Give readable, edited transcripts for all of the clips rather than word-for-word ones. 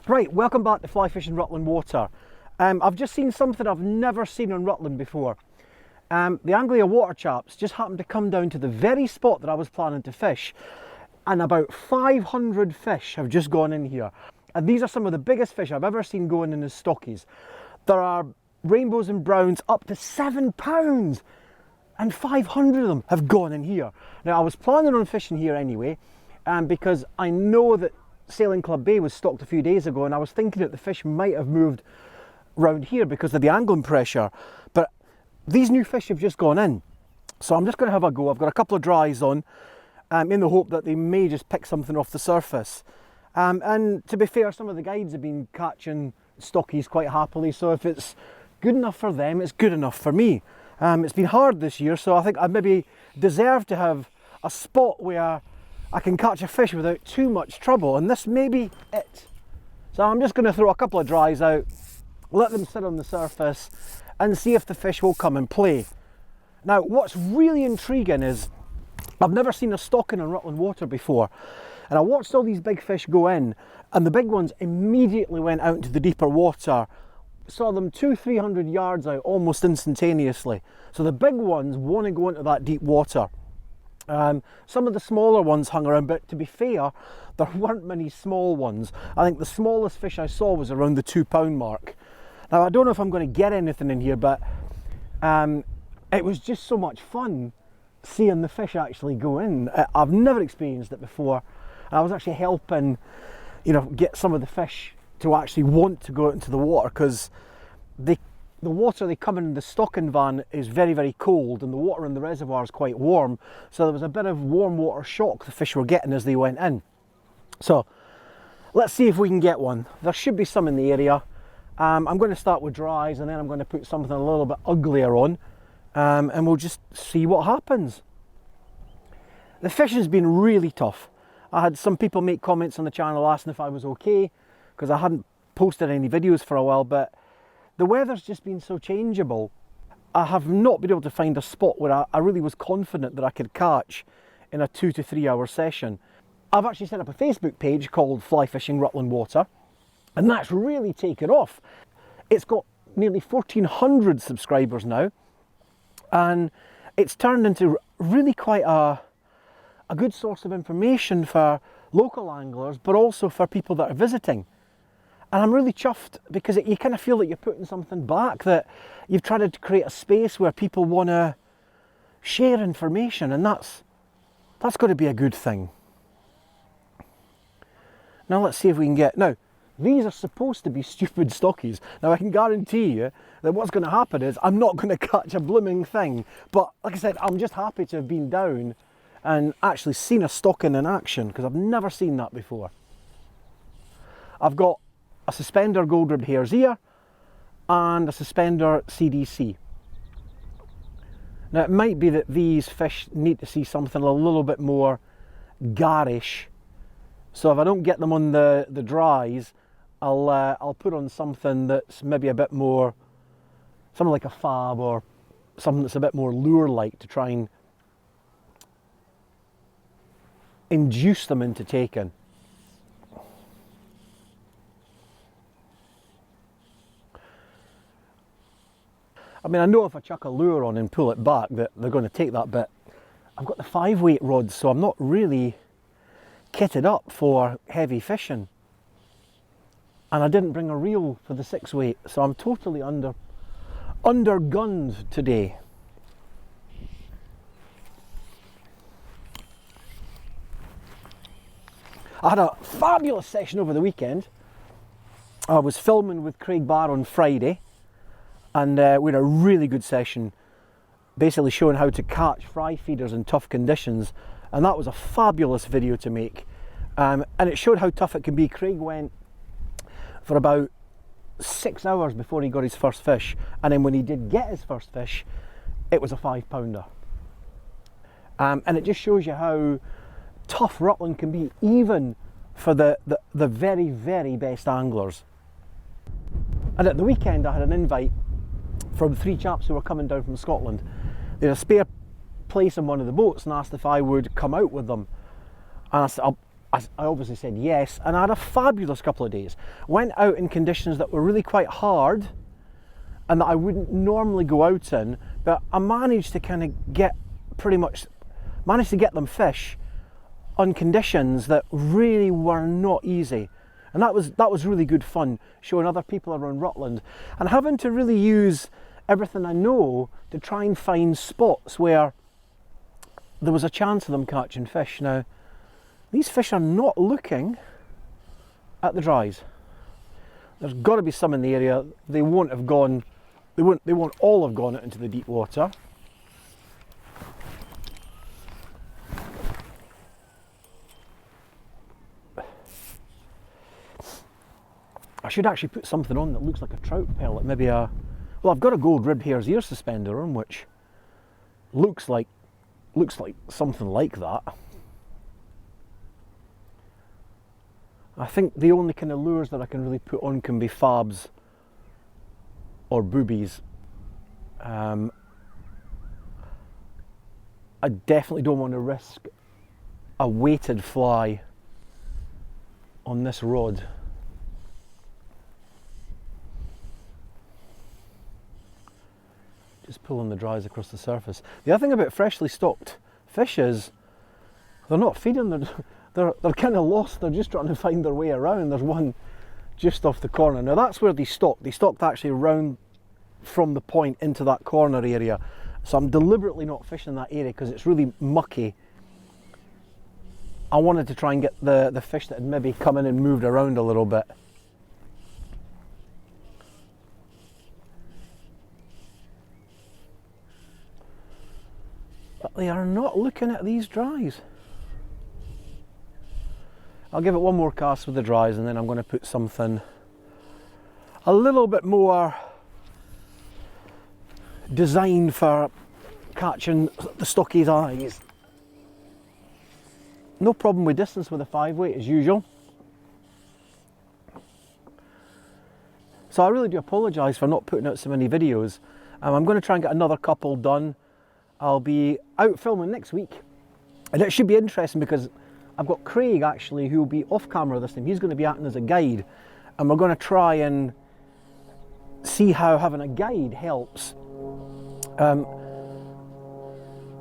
Right, welcome back to Fly Fishing Rutland Water. I've just seen something I've never seen on Rutland before. The Anglia water chaps just happened to come down to the very spot that I was planning to fish, and about 500 fish have just gone in here. And these are some of the biggest fish I've ever seen going in the stockies. There are rainbows and browns up to £7, and 500 of them have gone in here. Now, I was planning on fishing here anyway, because I know that Sailing Club Bay was stocked a few days ago, and I was thinking that the fish might have moved round here because of the angling pressure. But these new fish have just gone in, so I'm just going to have a go. I've got a couple of dries on, in the hope that they may just pick something off the surface. And to be fair, some of the guides have been catching stockies quite happily, so if it's good enough for them, it's good enough for me. It's been hard this year, so I think I maybe deserve to have a spot where I can catch a fish without too much trouble, and this may be it. So I'm just going to throw a couple of dries out, let them sit on the surface, and see if the fish will come and play. Now, what's really intriguing is I've never seen a stocking on Rutland Water before, and I watched all these big fish go in, and the big ones immediately went out into the deeper water. Saw them 200-300 yards out almost instantaneously. So the big ones want to go into that deep water. Some of the smaller ones hung around, but to be fair, there weren't many small ones. I think the smallest fish I saw was around the £2 mark. Now, I don't know if I'm going to get anything in here, but it was just so much fun seeing the fish actually go in. I've never experienced it before. I was actually helping, get some of the fish to actually want to go out into the water, because the water they come in the stocking van is very, very cold, and the water in the reservoir is quite warm, so there was a bit of warm water shock the fish were getting as they went in. So let's see if we can get one. There should be some in the area. I'm going to start with dries, and then I'm going to put something a little bit uglier on, and we'll just see what happens. The fishing's been really tough. I had some people make comments on the channel asking if I was okay, because I hadn't posted any videos for a while, but the weather's just been so changeable. I have not been able to find a spot where I really was confident that I could catch in a 2 to 3 hour session. I've actually set up a Facebook page called Fly Fishing Rutland Water, and that's really taken off. It's got nearly 1,400 subscribers now, and it's turned into really quite a good source of information for local anglers, but also for people that are visiting. And I'm really chuffed, because you kind of feel that you're putting something back, that you've tried to create a space where people want to share information, and that's got to be a good thing. Now let's see if we can get... Now, these are supposed to be stupid stockies. Now I can guarantee you that what's going to happen is I'm not going to catch a blooming thing. But like I said, I'm just happy to have been down and actually seen a stocking in action, because I've never seen that before. I've got a suspender gold ribbed hare's ear and a suspender CDC. Now it might be that these fish need to see something a little bit more garish, so if I don't get them on the dries, I'll put on something that's maybe a bit more, something like a fab or something that's a bit more lure-like, to try and induce them into taking. I mean, I know if I chuck a lure on and pull it back that they're going to take that bit. I've got the 5-weight rods, so I'm not really kitted up for heavy fishing. And I didn't bring a reel for the 6-weight, so I'm totally undergunned today. I had a fabulous session over the weekend. I was filming with Craig Barr on Friday, and we had a really good session, basically showing how to catch fry feeders in tough conditions, and that was a fabulous video to make, and it showed how tough it can be. Craig went for about 6 hours before he got his first fish, and then when he did get his first fish, it was a 5-pounder. And it just shows you how tough Rutland can be, even for the very, very best anglers. And at the weekend I had an invite from 3 chaps who were coming down from Scotland. They had a spare place on one of the boats and asked if I would come out with them. And I said, I obviously said yes, and I had a fabulous couple of days. Went out in conditions that were really quite hard and that I wouldn't normally go out in, but I managed to kind of get them fish on conditions that really were not easy. And that was really good fun, showing other people around Rutland and having to really use everything I know to try and find spots where there was a chance of them catching fish. Now, these fish are not looking at the dries. There's got to be some in the area. They won't have gone, they won't all have gone out into the deep water. I should actually put something on that looks like a trout pellet, maybe well, I've got a gold rib hare's ear suspender on, which looks like something like that. I think the only kind of lures that I can really put on can be fabs or boobies. I definitely don't want to risk a weighted fly on this rod. Just pulling the dries across the surface. The other thing about freshly stocked fish is they're not feeding, they're kind of lost, they're just trying to find their way around. There's one just off the corner. Now that's where they stocked. They stocked actually round from the point into that corner area. So I'm deliberately not fishing that area because it's really mucky. I wanted to try and get the fish that had maybe come in and moved around a little bit. But they are not looking at these dries. I'll give it one more cast with the dries and then I'm going to put something a little bit more designed for catching the stockie's eyes. No problem with distance with a 5-weight as usual. So I really do apologise for not putting out so many videos. I'm going to try and get another couple done. I'll be out filming next week and it should be interesting because I've got Craig actually who will be off camera this time. He's going to be acting as a guide and we're going to try and see how having a guide helps a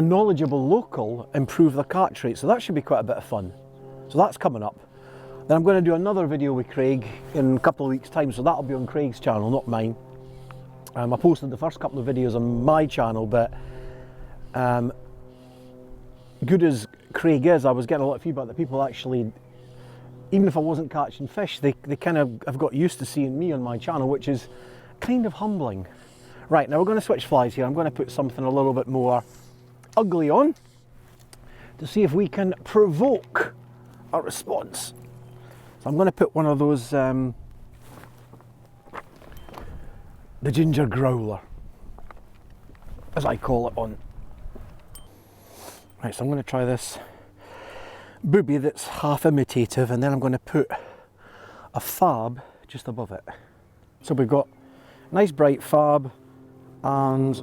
knowledgeable local improve their catch rate. So that should be quite a bit of fun. So that's coming up. Then I'm going to do another video with Craig in a couple of weeks time, so that'll be on Craig's channel, not mine. I posted the first couple of videos on my channel, but good as Craig is, I was getting a lot of feedback that people actually, even if I wasn't catching fish, they kind of have got used to seeing me on my channel, which is kind of humbling. Right, now we're going to switch flies here. I'm going to put something a little bit more ugly on to see if we can provoke a response. So I'm going to put one of those, the ginger growler, as I call it, on. Right, so I'm going to try this booby that's half imitative, and then I'm going to put a fab just above it. So we've got a nice bright fab and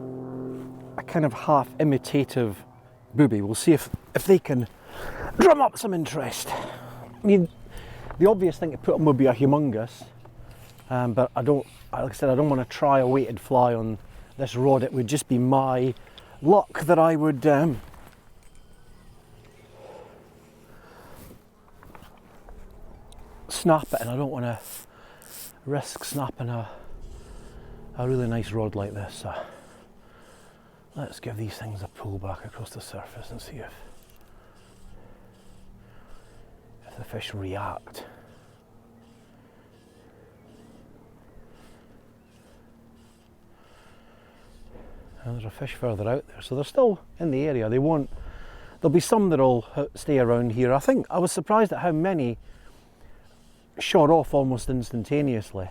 a kind of half imitative booby. We'll see if they can drum up some interest. I mean, the obvious thing to put on would be a humongous, but like I said, I don't want to try a weighted fly on this rod. It would just be my luck that I would snap it, and I don't want to risk snapping a really nice rod like this. So let's give these things a pull back across the surface and see if the fish react. And there's a fish further out there, so they're still in the area. There'll be some that'll stay around here. I think I was surprised at how many shot off almost instantaneously.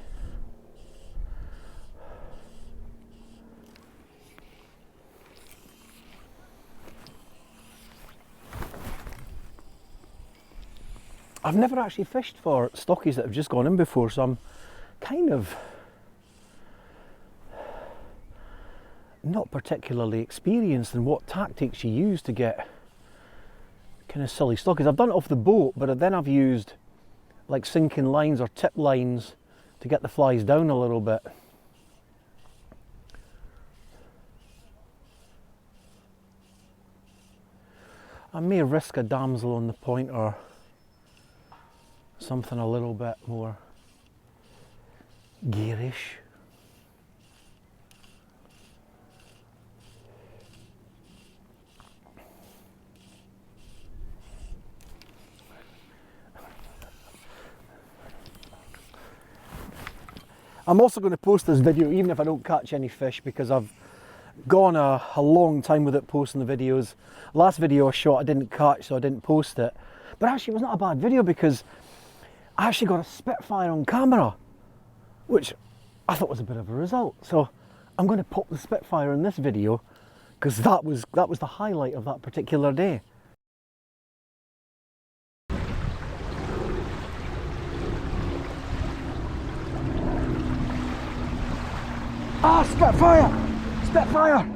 I've never actually fished for stockies that have just gone in before, so I'm kind of not particularly experienced in what tactics you use to get kind of silly stockies. I've done it off the boat, but then I've used like sinking lines or tip lines to get the flies down a little bit. I may risk a damsel on the point or something a little bit more gearish. I'm also going to post this video even if I don't catch any fish, because I've gone a long time without posting the videos. Last video I shot I didn't catch, so I didn't post it. But actually it was not a bad video because I actually got a Spitfire on camera, which I thought was a bit of a result. So I'm going to pop the Spitfire in this video because that was the highlight of that particular day. Ah, Spitfire! Spitfire!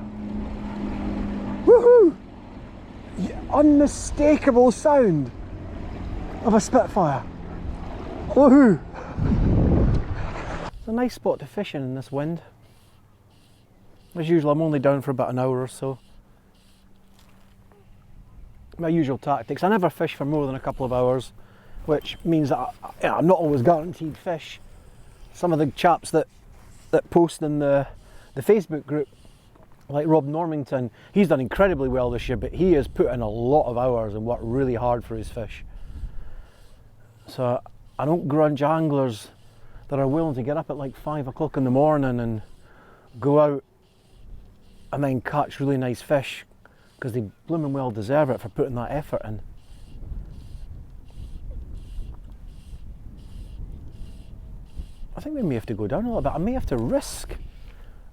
Woohoo! Unmistakable sound of a Spitfire. Woohoo! It's a nice spot to fish in this wind. As usual, I'm only down for about an hour or so. My usual tactics, I never fish for more than a couple of hours, which means that I'm not always guaranteed fish. Some of the chaps that post in the Facebook group, like Rob Normington, he's done incredibly well this year, but he has put in a lot of hours and worked really hard for his fish. So I don't grudge anglers that are willing to get up at like 5 o'clock in the morning and go out and then catch really nice fish, because they blooming well deserve it for putting that effort in. I think we may have to go down a little bit. I may have to risk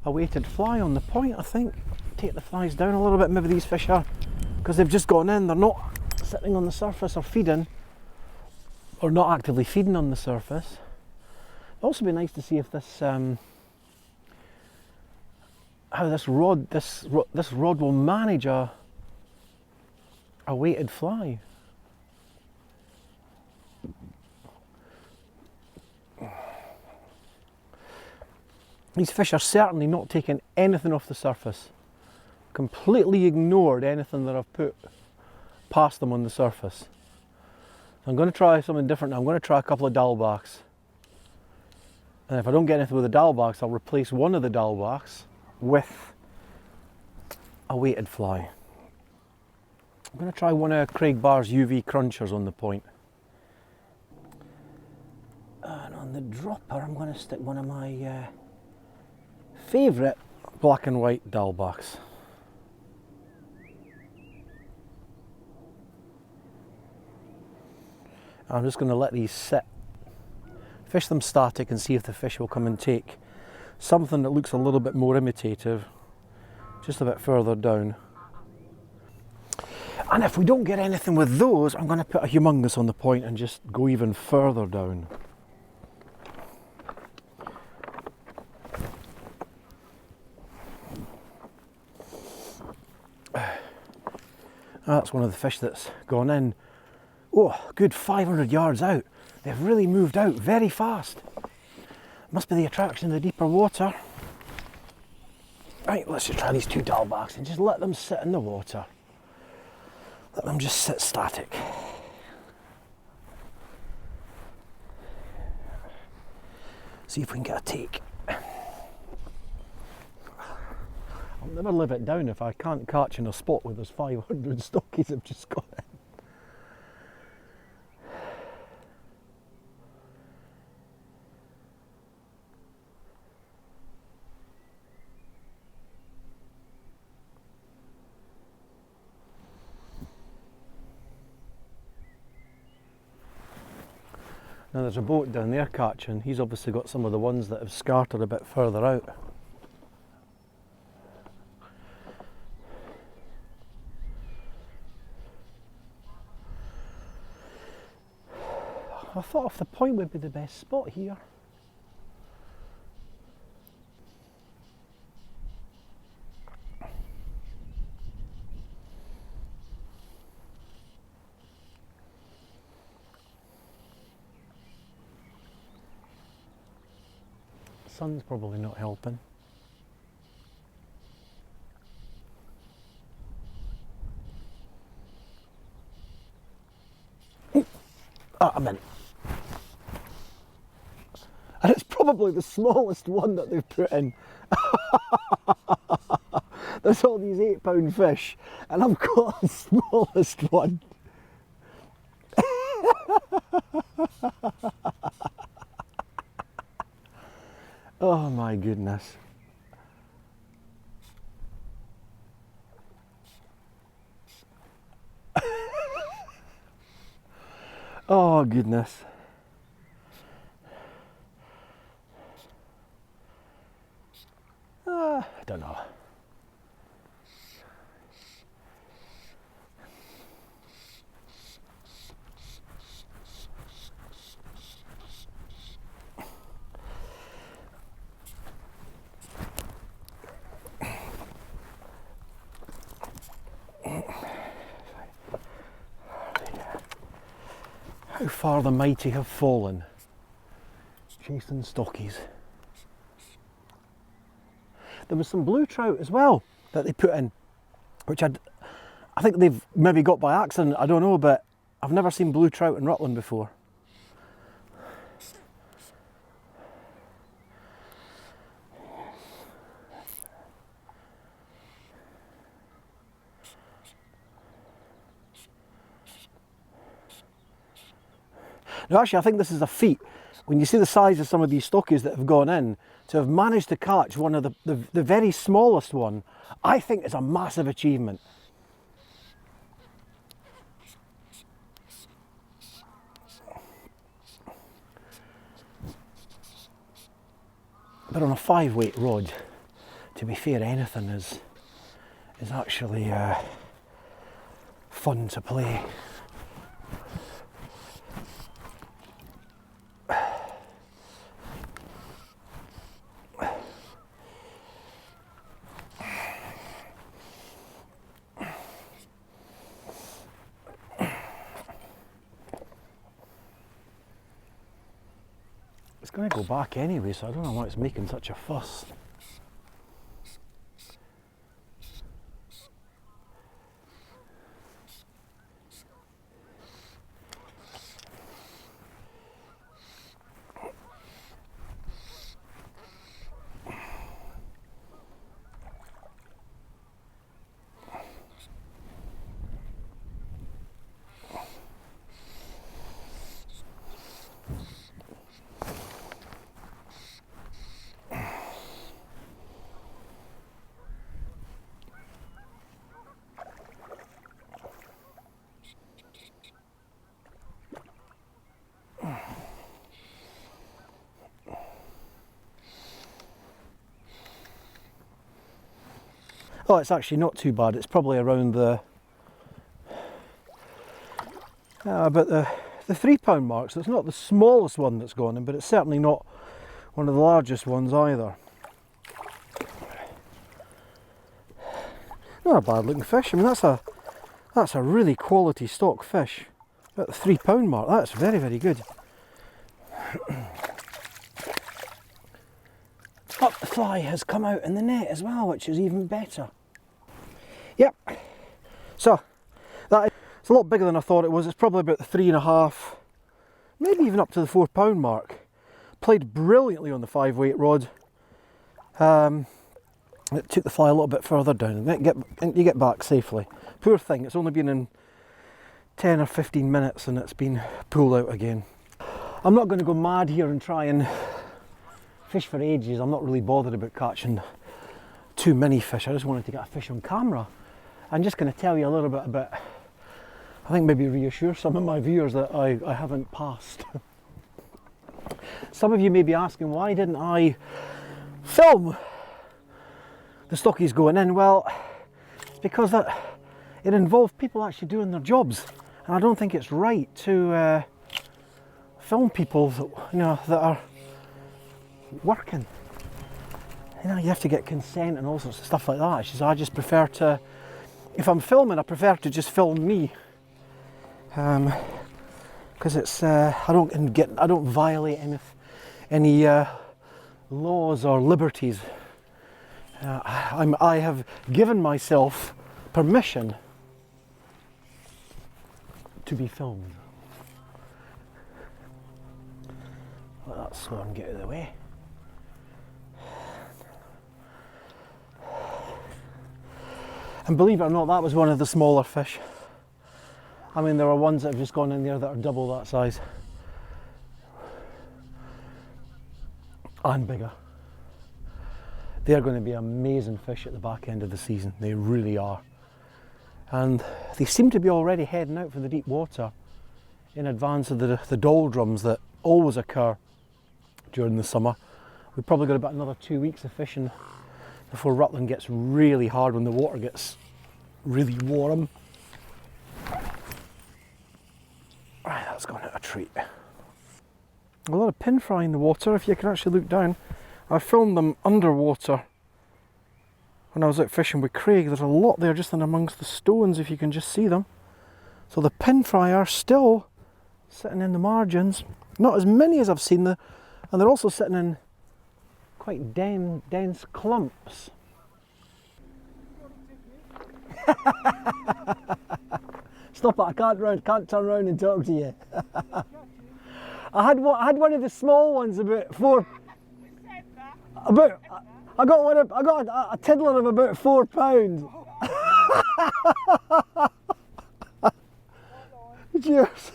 a weighted fly on the point, I think. Take the flies down a little bit. Maybe these fish are, because they've just gone in, they're not sitting on the surface or feeding, or not actively feeding on the surface. It'd also be nice to see if this, how this rod will manage a weighted fly. These fish are certainly not taking anything off the surface. Completely ignored anything that I've put past them on the surface. I'm going to try something different now. I'm going to try a couple of dowelbacks. And if I don't get anything with the dowelbacks, I'll replace one of the dowelbacks with a weighted fly. I'm going to try one of Craig Barr's UV crunchers on the point. And on the dropper, I'm going to stick one of my favourite black and white dowelbacks. I'm just going to let these sit, fish them static and see if the fish will come and take something that looks a little bit more imitative just a bit further down. And if we don't get anything with those, I'm going to put a humongous on the point and just go even further down. That's one of the fish that's gone in. Oh, good 500 yards out. They've really moved out very fast. Must be the attraction of the deeper water. Right, let's just try these two dowelbacks and just let them sit in the water. Let them just sit static. See if we can get a take. I'll never live it down if I can't catch in a spot where there's 500 stockies have just got in. Now there's a boat down there catching. He's obviously got some of the ones that have scattered a bit further out. I thought off the point would be the best spot here. sun's probably not helping. Oh, I'm in. And it's probably the smallest one that they've put in. There's all these 8-pound fish, and I've got the smallest one. Oh my goodness. Oh goodness. I don't know. How far the mighty have fallen, chasing stockies. There was some blue trout as well that they put in, which I think they've maybe got by accident, I don't know, but I've never seen blue trout in Rutland before. Now actually I think this is a feat, when you see the size of some of these stockies that have gone in, to have managed to catch one of the very smallest one, I think is a massive achievement. But on a 5-weight rod, to be fair, anything is actually fun to play. It's going to go back anyway, so I don't know why it's making such a fuss. Oh, it's actually not too bad. It's probably around the about the 3-pound mark, so it's not the smallest one that's gone in, but it's certainly not one of the largest ones either. Not a bad looking fish. I mean, that's a really quality stock fish. At the 3-pound mark, that's very, very good. Up the fly has come out in the net as well, which is even better. Yep. So it's a lot bigger than I thought it was. It's probably about the 3.5, maybe even up to the 4-pound mark. Played brilliantly on the 5-weight rod. It took the fly a little bit further down, and you get back safely. Poor thing, it's only been in 10 or 15 minutes and it's been pulled out again. I'm not going to go mad here and try and fish for ages. I'm not really bothered about catching too many fish. I just wanted to get a fish on camera. I'm just going to tell you a little bit about, I think maybe reassure some of my viewers that I haven't passed. Some of you may be asking, why didn't I film the stockies going in? Well, it's because that it involved people actually doing their jobs, and I don't think it's right to film people that, that are working. You have to get consent and all sorts of stuff like that. She says, I just prefer to, if I'm filming, I prefer to just film me, because it's I don't violate any laws or liberties. I have given myself permission to be filmed. Let that swan get out of the way. And believe it or not, that was one of the smaller fish. I mean, there are ones that have just gone in there that are double that size. And bigger. They are going to be amazing fish at the back end of the season. They really are. And they seem to be already heading out for the deep water in advance of the doldrums that always occur during the summer. We've probably got about another 2 weeks of fishing before Rutland gets really hard, when the water gets really warm. Right, that's gone out a treat. A lot of pin fry in the water, if you can actually look down. I filmed them underwater when I was out fishing with Craig. There's a lot there just in amongst the stones, if you can just see them. So the pin fry are still sitting in the margins. Not as many as I've seen, and they're also sitting in quite dense clumps. Stop it, I can't turn around and talk to you. I had one of the small ones about I got a tiddler of about 4 pounds. Cheers.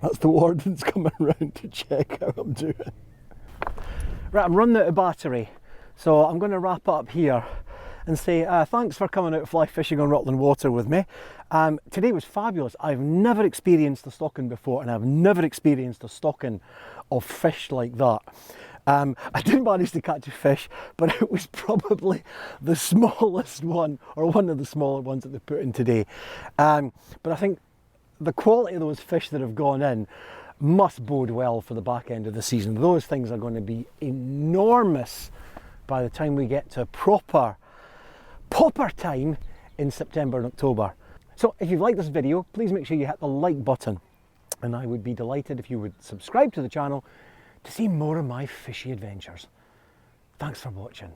That's the warden's coming round to check how I'm doing. Right, I'm running out of battery, so I'm going to wrap up here and say thanks for coming out fly fishing on Rutland Water with me. Today was fabulous. I've never experienced a stocking before, and I've never experienced a stocking of fish like that. I did manage to catch a fish, but it was probably the smallest one, or one of the smaller ones that they put in today. But I think the quality of those fish that have gone in must bode well for the back end of the season. Those things are going to be enormous by the time we get to proper time in September and October. So if you've liked this video, please make sure you hit the like button, and I would be delighted if you would subscribe to the channel to see more of my fishy adventures. Thanks for watching.